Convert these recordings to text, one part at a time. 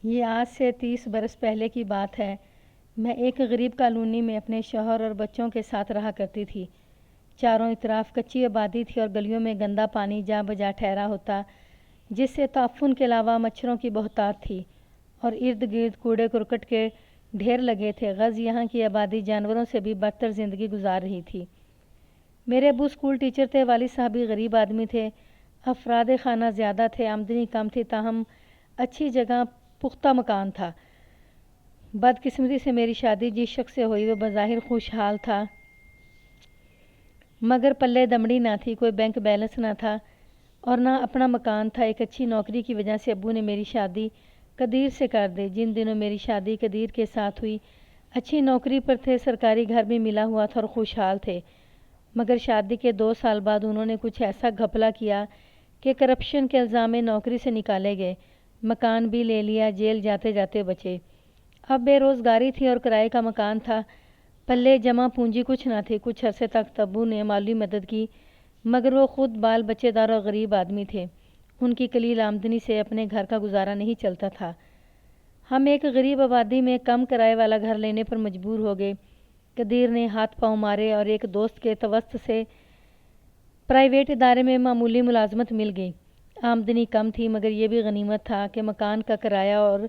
یہ آج سے 30 برس پہلے کی بات ہے۔ میں ایک غریب کالونی میں اپنے شوہر اور بچوں کے ساتھ رہا کرتی تھی۔ چاروں اطراف کچی آبادی تھی اور گلیوں میں گندا پانی جا بجا ٹھہرا ہوتا، جس سے تعفن کے علاوہ مچھروں کی بہتات تھی اور ارد گرد کوڑے کرکٹ کے ڈھیر لگے تھے۔ غز یہاں کی آبادی جانوروں سے بھی بدتر زندگی گزار رہی تھی۔ میرے ابو اسکول ٹیچر تھے، والد صاحب بھی غریب آدمی تھے، افراد خانہ زیادہ تھے، آمدنی کم تھی، تاہم اچھی جگہ پختہ مکان تھا۔ بدقسمتی سے میری شادی جس شخص سے ہوئی وہ بظاہر خوشحال تھا، مگر پلے دمڑی نہ تھی، کوئی بینک بیلنس نہ تھا اور نہ اپنا مکان تھا۔ ایک اچھی نوکری کی وجہ سے ابو نے میری شادی قدیر سے کر دی۔ جن دنوں میری شادی قدیر کے ساتھ ہوئی، اچھی نوکری پر تھے، سرکاری گھر بھی ملا ہوا تھا اور خوشحال تھے، مگر شادی کے 2 سال بعد انہوں نے کچھ ایسا گھپلا کیا کہ کرپشن کے الزام میں نوکری سے نکالے گئے، مکان بھی لے لیا، جیل جاتے جاتے بچے۔ اب بے روزگاری تھی اور کرائے کا مکان تھا، پلے جمع پونجی کچھ نہ تھی۔ کچھ عرصے تک ابو نے مالی مدد کی، مگر وہ خود بال بچے دار اور غریب آدمی تھے، ان کی قلیل آمدنی سے اپنے گھر کا گزارا نہیں چلتا تھا۔ ہم ایک غریب آبادی میں کم کرائے والا گھر لینے پر مجبور ہو گئے۔ قدیر نے ہاتھ پاؤں مارے اور ایک دوست کے توسط سے پرائیویٹ ادارے میں معمولی ملازمت مل گئی۔ آمدنی کم تھی، مگر یہ بھی غنیمت تھا کہ مکان کا کرایہ اور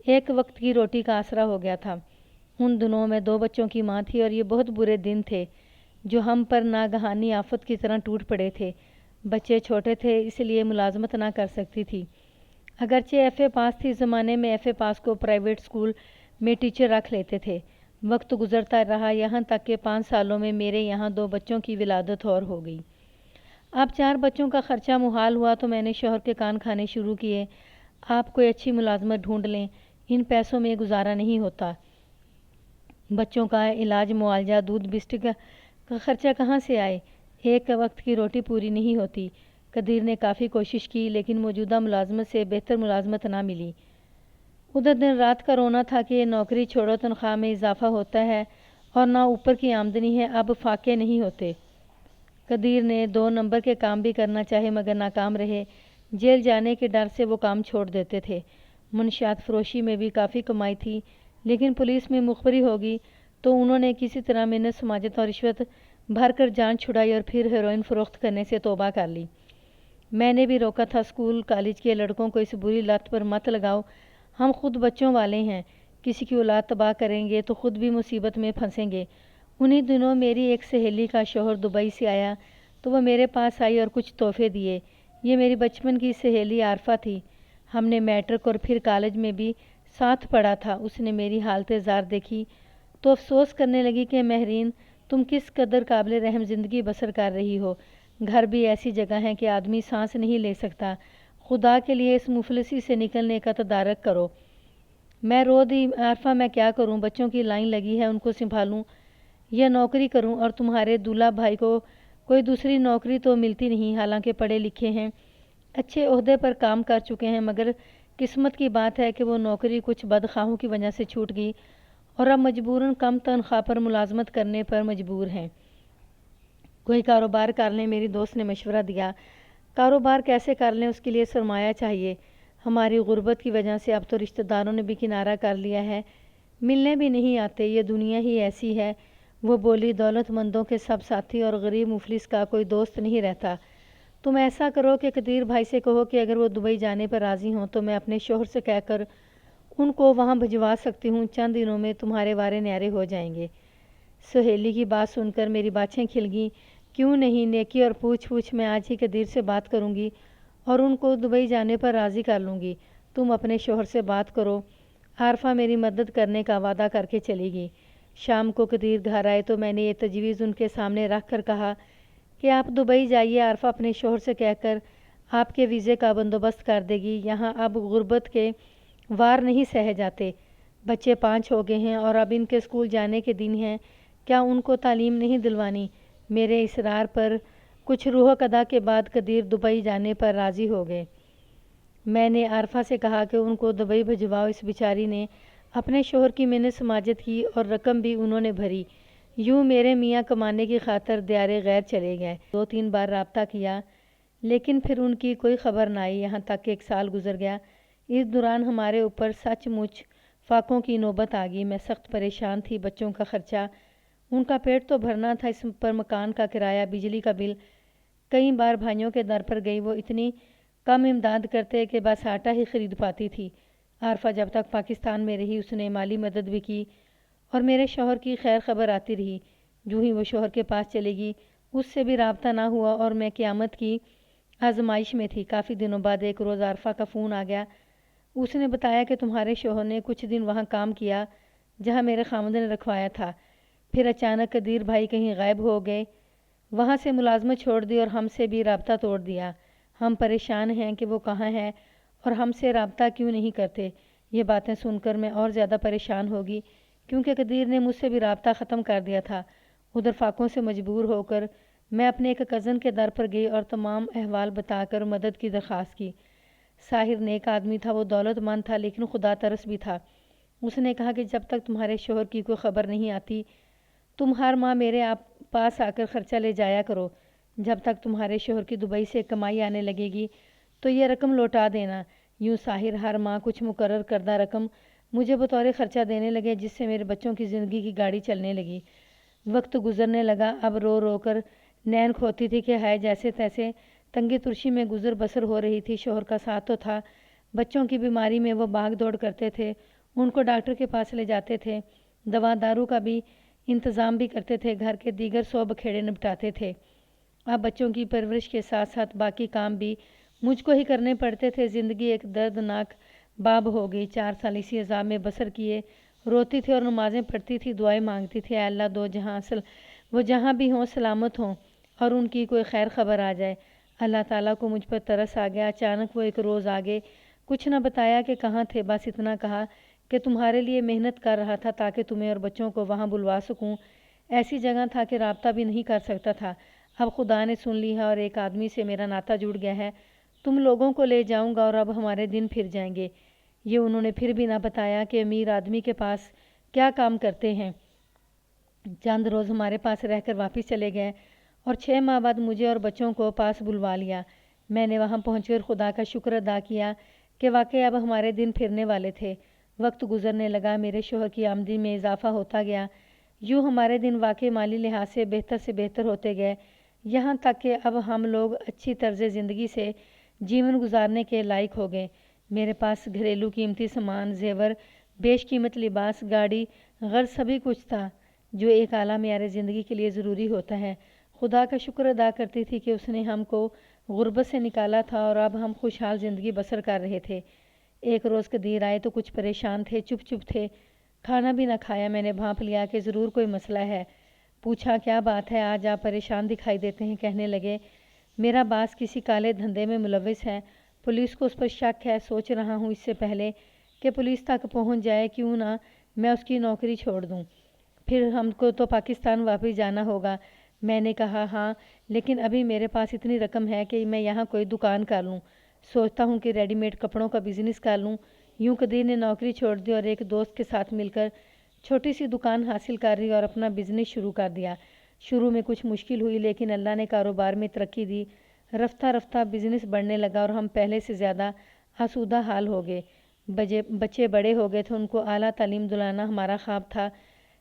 ایک وقت کی روٹی کا آسرا ہو گیا تھا۔ ان دنوں میں 2 بچوں کی ماں تھی اور یہ بہت برے دن تھے جو ہم پر ناگہانی آفت کی طرح ٹوٹ پڑے تھے۔ بچے چھوٹے تھے، اس لیے ملازمت نہ کر سکتی تھی، اگرچہ ایف اے پاس تھی۔ زمانے میں ایف اے پاس کو پرائیویٹ اسکول میں ٹیچر رکھ لیتے تھے۔ وقت گزرتا رہا، یہاں تک کہ 5 سالوں میں میرے یہاں 2 بچوں کی ولادت اور ہو گئی۔ اب 4 بچوں کا خرچہ محال ہوا تو میں نے شوہر کے کان کھانے شروع کیے، آپ کوئی اچھی ملازمت ڈھونڈ لیں، ان پیسوں میں گزارا نہیں ہوتا۔ بچوں کا علاج، معالجہ، دودھ بسکٹ کا خرچہ کہاں سے آئے؟ ایک وقت کی روٹی پوری نہیں ہوتی۔ قدیر نے کافی کوشش کی، لیکن موجودہ ملازمت سے بہتر ملازمت نہ ملی۔ ادھر دن رات کا رونا تھا کہ یہ نوکری چھوڑو، تنخواہ میں اضافہ ہوتا ہے اور نہ اوپر کی آمدنی ہے، اب فاقے نہیں ہوتے۔ قدیر نے 2 نمبر کے کام بھی کرنا چاہے مگر ناکام رہے۔ جیل جانے کے ڈر سے وہ کام چھوڑ دیتے تھے۔ منشیات فروشی میں بھی کافی کمائی تھی، لیکن پولیس میں مخبری ہوگی تو انہوں نے کسی طرح منت سماجت اور رشوت بھر کر جان چھڑائی اور پھر ہیروئن فروخت کرنے سے توبہ کر لی۔ میں نے بھی روکا تھا، اسکول کالج کے لڑکوں کو اس بری لت پر مت لگاؤ، ہم خود بچوں والے ہیں، کسی کی اولاد تباہ کریں گے تو خود بھی مصیبت میں پھنسیں گے۔ انہی دنوں میری ایک سہیلی کا شوہر دبئی سے آیا تو وہ میرے پاس آئی اور کچھ تحفے دیے۔ یہ میری بچپن کی سہیلی عارفہ تھی، ہم نے میٹرک اور پھر کالج میں بھی ساتھ پڑھا تھا۔ اس نے میری حالت زار دیکھی تو افسوس کرنے لگی کہ مہرین، تم کس قدر قابل رحم زندگی بسر کر رہی ہو، گھر بھی ایسی جگہ ہے کہ آدمی سانس نہیں لے سکتا، خدا کے لیے اس مفلسی سے نکلنے کا تدارک کرو۔ میں رو دی، عارفہ میں کیا کروں، بچوں کی لائن لگی ہے، ان کو سنبھالوں یا نوکری کروں، اور تمہارے دولہا بھائی کو کوئی دوسری نوکری تو ملتی نہیں، حالانکہ پڑھے لکھے ہیں، اچھے عہدے پر کام کر چکے ہیں، مگر قسمت کی بات ہے کہ وہ نوکری کچھ بدخواہوں کی وجہ سے چھوٹ گئی اور اب مجبوراً کم تنخواہ پر ملازمت کرنے پر مجبور ہیں۔ کوئی کاروبار کر لیں، میری دوست نے مشورہ دیا۔ کاروبار کیسے کر لیں؟ اس کے لیے سرمایہ چاہیے۔ ہماری غربت کی وجہ سے اب تو رشتہ داروں نے بھی کنارہ کر لیا ہے، ملنے بھی نہیں آتے، یہ دنیا ہی ایسی ہے۔ وہ بولی، دولت مندوں کے سب ساتھی اور غریب مفلس کا کوئی دوست نہیں رہتا۔ تم ایسا کرو کہ قدیر بھائی سے کہو کہ اگر وہ دبئی جانے پر راضی ہوں تو میں اپنے شوہر سے کہہ کر ان کو وہاں بھجوا سکتی ہوں، چند دنوں میں تمہارے وارے نیارے ہو جائیں گے۔ سہیلی کی بات سن کر میری باچھیں کھل گئیں۔ کیوں نہیں، نیکی اور پوچھ پوچھ میں آج ہی قدیر سے بات کروں گی اور ان کو دبئی جانے پر راضی کر لوں گی۔ تم اپنے شوہر سے بات کرو۔ عارفہ میری مدد کرنے کا وعدہ کر کے چلی گئی۔ شام کو قدیر گھر آئے تو میں نے یہ تجویز ان کے سامنے رکھ کر کہا کہ آپ دبئی جائیے، عارفہ اپنے شوہر سے کہہ کر آپ کے ویزے کا بندوبست کر دے گی، یہاں اب غربت کے وار نہیں سہے جاتے، بچے 5 ہو گئے ہیں اور اب ان کے اسکول جانے کے دن ہیں، کیا ان کو تعلیم نہیں دلوانی؟ میرے اصرار پر کچھ روح قدا کے بعد قدیر دبئی جانے پر راضی ہو گئے۔ میں نے عارفہ سے کہا کہ ان کو دبئی بھجواؤ۔ اس بیچاری نے اپنے شوہر کی منت سماجت کی اور رقم بھی انہوں نے بھری۔ یوں میرے میاں کمانے کی خاطر دیار غیر چلے گئے۔ 2-3 بار رابطہ کیا لیکن پھر ان کی کوئی خبر نہ آئی، یہاں تک کہ 1 سال گزر گیا۔ اس دوران ہمارے اوپر سچ مچ فاقوں کی نوبت آ گئی۔ میں سخت پریشان تھی۔ بچوں کا خرچہ، ان کا پیٹ تو بھرنا تھا، اس پر مکان کا کرایہ، بجلی کا بل۔ کئی بار بھائیوں کے در پر گئی، وہ اتنی کم امداد کرتے کہ بس آٹا ہی خرید پاتی تھی۔ عارفہ جب تک پاکستان میں رہی اس نے مالی مدد بھی کی اور میرے شوہر کی خیر خبر آتی رہی۔ جو ہی وہ شوہر کے پاس چلے گی اس سے بھی رابطہ نہ ہوا اور میں قیامت کی آزمائش میں تھی۔ کافی دنوں بعد ایک روز عارفہ کا فون آ گیا۔ اس نے بتایا کہ تمہارے شوہر نے کچھ دن وہاں کام کیا جہاں میرے خامد نے رکھوایا تھا، پھر اچانک قدیر بھائی کہیں غائب ہو گئے، وہاں سے ملازمت چھوڑ دی اور ہم سے بھی رابطہ توڑ دیا۔ ہم پریشان ہیں کہ وہ کہاں ہے اور ہم سے رابطہ کیوں نہیں کرتے۔ یہ باتیں سن کر میں اور زیادہ پریشان ہوگی کیونکہ قدیر نے مجھ سے بھی رابطہ ختم کر دیا تھا۔ ادھر فاقوں سے مجبور ہو کر میں اپنے ایک کزن کے در پر گئی اور تمام احوال بتا کر مدد کی درخواست کی۔ ساحر نیک آدمی تھا، وہ دولت مند تھا لیکن خدا ترس بھی تھا۔ اس نے کہا کہ جب تک تمہارے شوہر کی کوئی خبر نہیں آتی تم ہر ماہ میرے پاس آ کر خرچہ لے جایا کرو۔ جب تک تمہارے شوہر کی دبئی سے کمائی آنے لگے گی تو یہ رقم لوٹا دینا۔ یوں ساحر ہر ماہ کچھ مقرر کردہ رقم مجھے بطور خرچہ دینے لگے، جس سے میرے بچوں کی زندگی کی گاڑی چلنے لگی۔ وقت گزرنے لگا، اب رو رو کر نین کھوتی تھی کہ ہائے جیسے تیسے تنگی ترشی میں گزر بسر ہو رہی تھی۔ شوہر کا ساتھ تو تھا، بچوں کی بیماری میں وہ بھاگ دوڑ کرتے تھے، ان کو ڈاکٹر کے پاس لے جاتے تھے، دوا دارو کا بھی انتظام بھی کرتے تھے، گھر کے دیگر سو بکھیڑے نپٹاتے تھے۔ اب بچوں کی پرورش کے ساتھ ساتھ باقی کام بھی مجھ کو ہی کرنے پڑتے تھے۔ زندگی ایک دردناک باب ہو گئی۔ 4 سال اسی عذاب میں بسر کیے، روتی تھی اور نمازیں پڑھتی تھی، دعائیں مانگتی تھی، اے اللہ دو جہاں وہ جہاں بھی ہوں سلامت ہوں اور ان کی کوئی خیر خبر آ جائے۔ اللہ تعالیٰ کو مجھ پر ترس آ گیا۔ اچانک وہ ایک روز آگے، کچھ نہ بتایا کہ کہاں تھے، بس اتنا کہا کہ تمہارے لیے محنت کر رہا تھا تاکہ تمہیں اور بچوں کو وہاں بلوا سکوں۔ ایسی جگہ تھا کہ رابطہ بھی نہیں کر سکتا تھا۔ اب خدا نے سن لی ہے اور ایک آدمی سے میرا ناطہ جڑ گیا ہے۔ تم لوگوں کو لے جاؤں گا اور اب ہمارے دن پھر جائیں گے۔ یہ انہوں نے پھر بھی نہ بتایا کہ امیر آدمی کے پاس کیا کام کرتے ہیں۔ چند روز ہمارے پاس رہ کر واپس چلے گئے اور 6 ماہ بعد مجھے اور بچوں کو پاس بلوا لیا۔ میں نے وہاں پہنچ کر خدا کا شکر ادا کیا کہ واقعی اب ہمارے دن پھرنے والے تھے۔ وقت گزرنے لگا، میرے شوہر کی آمدنی میں اضافہ ہوتا گیا۔ یوں ہمارے دن واقعی مالی لحاظ سے بہتر ہوتے گئے، یہاں تک کہ اب ہم لوگ اچھی طرز زندگی سے جیون گزارنے کے لائق ہو گئے۔ میرے پاس گھریلو قیمتی سامان، زیور، بیش قیمت لباس، گاڑی، غرض سبھی کچھ تھا جو ایک اعلیٰ معیار زندگی کے لیے ضروری ہوتا ہے۔ خدا کا شکر ادا کرتی تھی کہ اس نے ہم کو غربت سے نکالا تھا اور اب ہم خوشحال زندگی بسر کر رہے تھے۔ ایک روز قدیر آئے تو کچھ پریشان تھے، چپ تھے، کھانا بھی نہ کھایا۔ میں نے بھانپ لیا کہ ضرور کوئی مسئلہ ہے۔ پوچھا کیا بات ہے، آج آپ پریشان دکھائی دیتے ہیں۔ کہنے لگے میرا باس کسی کالے دھندے میں ملوث ہے، پولیس کو اس پر شک ہے، سوچ رہا ہوں اس سے پہلے کہ پولیس تک پہنچ جائے کیوں نہ میں اس کی نوکری چھوڑ دوں، پھر ہم کو تو پاکستان واپس جانا ہوگا۔ میں نے کہا ہاں، لیکن ابھی میرے پاس اتنی رقم ہے کہ میں یہاں کوئی دکان کر لوں، سوچتا ہوں کہ ریڈی میڈ کپڑوں کا بزنس کر لوں۔ یوں قدیر نے نوکری چھوڑ دی اور ایک دوست کے ساتھ مل کر چھوٹی سی دکان حاصل کر لی اور اپنا بزنس شروع کر دیا۔ شروع میں کچھ مشکل ہوئی لیکن اللہ نے کاروبار میں ترقی دی۔ رفتہ رفتہ بزنس بڑھنے لگا اور ہم پہلے سے زیادہ آسودہ حال ہو گئے۔ بچے بڑے ہو گئے تھے، ان کو اعلیٰ تعلیم دلانا ہمارا خواب تھا۔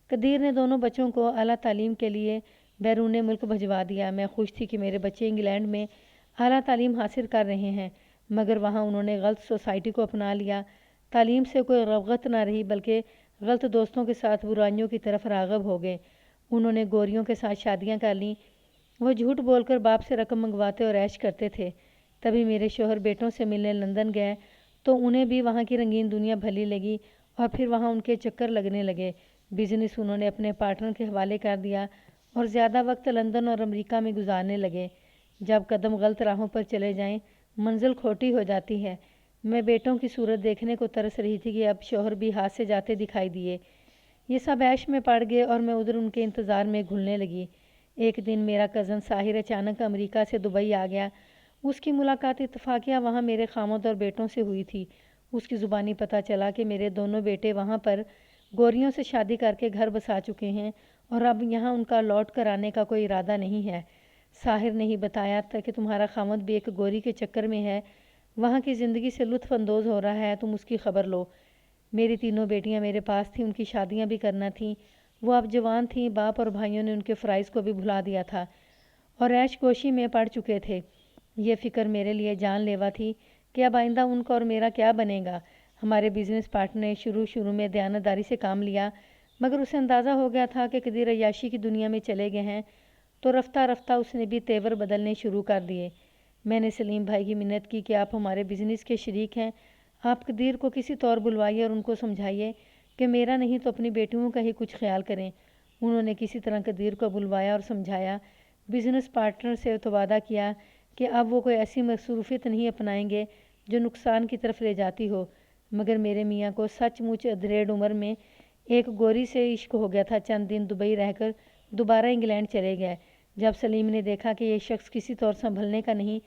قدیر نے دونوں بچوں کو اعلیٰ تعلیم کے لیے بیرون ملک بھجوا دیا۔ میں خوش تھی کہ میرے بچے انگلینڈ میں اعلیٰ تعلیم حاصل کر رہے ہیں، مگر وہاں انہوں نے غلط سوسائٹی کو اپنا لیا۔ تعلیم سے کوئی رغبت نہ رہی بلکہ غلط دوستوں کے ساتھ برائیوں کی طرف راغب ہو گئے۔ انہوں نے گوریوں کے ساتھ شادیاں کر لیں۔ وہ جھوٹ بول کر باپ سے رقم منگواتے اور عیش کرتے تھے۔ تبھی میرے شوہر بیٹوں سے ملنے لندن گئے تو انہیں بھی وہاں کی رنگین دنیا بھلی لگی اور پھر وہاں ان کے چکر لگنے لگے۔ بزنس انہوں نے اپنے پارٹنر کے حوالے کر دیا اور زیادہ وقت لندن اور امریکہ میں گزارنے لگے۔ جب قدم غلط راہوں پر چلے جائیں منزل کھوٹی ہو جاتی ہے۔ میں بیٹوں کی صورت دیکھنے کو ترس رہی تھی کہ اب شوہر بھی ہاتھ سے جاتے دکھائی دیے۔ یہ سب عیش میں پڑ گئے اور میں ادھر ان کے انتظار میں گھلنے لگی۔ ایک دن میرا کزن ساحر اچانک امریکہ سے دبئی آ گیا۔ اس کی ملاقات اتفاقیہ وہاں میرے خامد اور بیٹوں سے ہوئی تھی۔ اس کی زبانی پتہ چلا کہ میرے دونوں بیٹے وہاں پر گوریوں سے شادی کر کے گھر بسا چکے ہیں اور اب یہاں ان کا لوٹ کر آنے کا کوئی ارادہ نہیں ہے۔ ساحر نے ہی بتایا تھا کہ تمہارا خامد بھی ایک گوری کے چکر میں ہے، وہاں کی زندگی سے لطف اندوز ہو رہا ہے، تم اس کی خبر لو۔ میری تینوں بیٹیاں میرے پاس تھیں، ان کی شادیاں بھی کرنا تھیں۔ وہ اب جوان تھیں، باپ اور بھائیوں نے ان کے فرائض کو بھی بھلا دیا تھا اور عیش کوشی میں پڑ چکے تھے۔ یہ فکر میرے لیے جان لیوا تھی کہ اب آئندہ ان کا اور میرا کیا بنے گا۔ ہمارے بزنس پارٹنر نے شروع میں دیانتداری سے کام لیا، مگر اسے اندازہ ہو گیا تھا کہ قدیر عیاشی کی دنیا میں چلے گئے ہیں، تو رفتہ رفتہ اس نے بھی تیور بدلنے شروع کر دیے۔ میں نے سلیم بھائی کی منت کی کہ آپ ہمارے بزنس کے شریک ہیں، آپ قدیر کو کسی طور بلوائیے اور ان کو سمجھائیے کہ میرا نہیں تو اپنی بیٹیوں کا ہی کچھ خیال کریں۔ انہوں نے کسی طرح قدیر کو بلوایا اور سمجھایا۔ بزنس پارٹنر سے تو وعدہ کیا کہ اب وہ کوئی ایسی مصروفیت نہیں اپنائیں گے جو نقصان کی طرف لے جاتی ہو، مگر میرے میاں کو سچ مچ ادھیڑ عمر میں ایک گوری سے عشق ہو گیا تھا۔ چند دن دبئی رہ کر دوبارہ انگلینڈ چلے گئے۔ جب سلیم نے دیکھا کہ یہ شخص کسی طور سنبھلنے کا نہیں،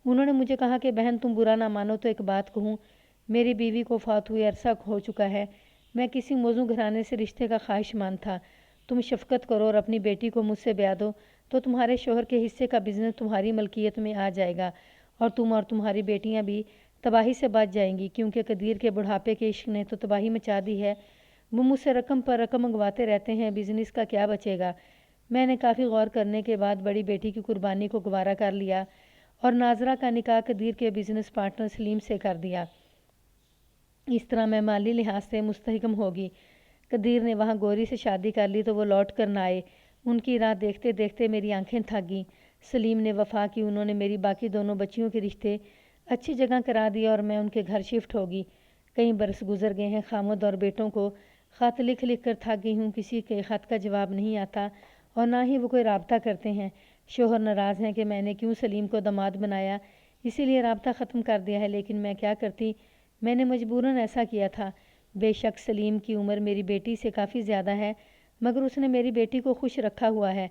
انہوں نے مجھے کہا کہ بہن تم برا نہ مانو تو ایک بات کہوں، میری بیوی کو فوت ہوئے عرصہ ہو چکا ہے، میں کسی موزوں گھرانے سے رشتے کا خواہش مند تھا، تم شفقت کرو اور اپنی بیٹی کو مجھ سے بیاہ دو تو تمہارے شوہر کے حصے کا بزنس تمہاری ملکیت میں آ جائے گا اور تم اور تمہاری بیٹیاں بھی تباہی سے بچ جائیں گی، کیونکہ قدیر کے بڑھاپے کے عشق نے تو تباہی مچا دی ہے۔ وہ مجھ سے رقم پر رقم منگواتے رہتے ہیں، بزنس کا کیا بچے گا۔ میں نے کافی غور کرنے کے بعد بڑی بیٹی کی قربانی کو گوارا کر لیا اور ناظرہ کا نکاح قدیر کے بزنس پارٹنر سلیم سے کر دیا۔ اس طرح میں مالی لحاظ سے مستحکم ہوگی۔ قدیر نے وہاں گوری سے شادی کر لی تو وہ لوٹ کر نہ آئے۔ ان کی راہ دیکھتے دیکھتے میری آنکھیں تھک گئیں۔ سلیم نے وفا کی، انہوں نے میری باقی دونوں بچیوں کے رشتے اچھی جگہ کرا دیا اور میں ان کے گھر شفٹ ہوگی۔ کئی برس گزر گئے ہیں، خامد اور بیٹوں کو خط لکھ لکھ کر تھک گئی ہوں، کسی کے خط کا جواب نہیں آتا اور نہ ہی وہ کوئی رابطہ کرتے ہیں۔ شوہر ناراض ہیں کہ میں نے کیوں سلیم کو داماد بنایا، اسی لیے رابطہ ختم کر دیا ہے، لیکن میں کیا کرتی، میں نے مجبوراً ایسا کیا تھا۔ بے شک سلیم کی عمر میری بیٹی سے کافی زیادہ ہے، مگر اس نے میری بیٹی کو خوش رکھا ہوا ہے،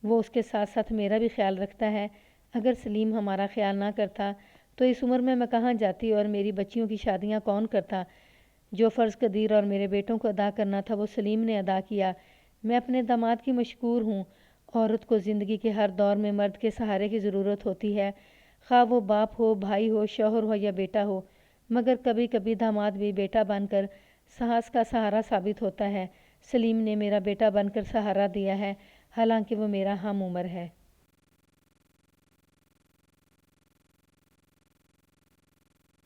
وہ اس کے ساتھ ساتھ میرا بھی خیال رکھتا ہے۔ اگر سلیم ہمارا خیال نہ کرتا تو اس عمر میں کہاں جاتی اور میری بچیوں کی شادیاں کون کرتا۔ جو فرض قدیر اور میرے بیٹوں کو ادا کرنا تھا وہ سلیم نے ادا کیا۔ میں اپنے داماد کی مشکور ہوں۔ عورت کو زندگی کے ہر دور میں مرد کے سہارے کی ضرورت ہوتی ہے، خواہ وہ باپ ہو، بھائی ہو، شوہر ہو یا بیٹا ہو، مگر کبھی کبھی داماد بھی بیٹا بن کر ساہس کا سہارا ثابت ہوتا ہے۔ سلیم نے میرا بیٹا بن کر سہارا دیا ہے، حالانکہ وہ میرا ہم عمر ہے۔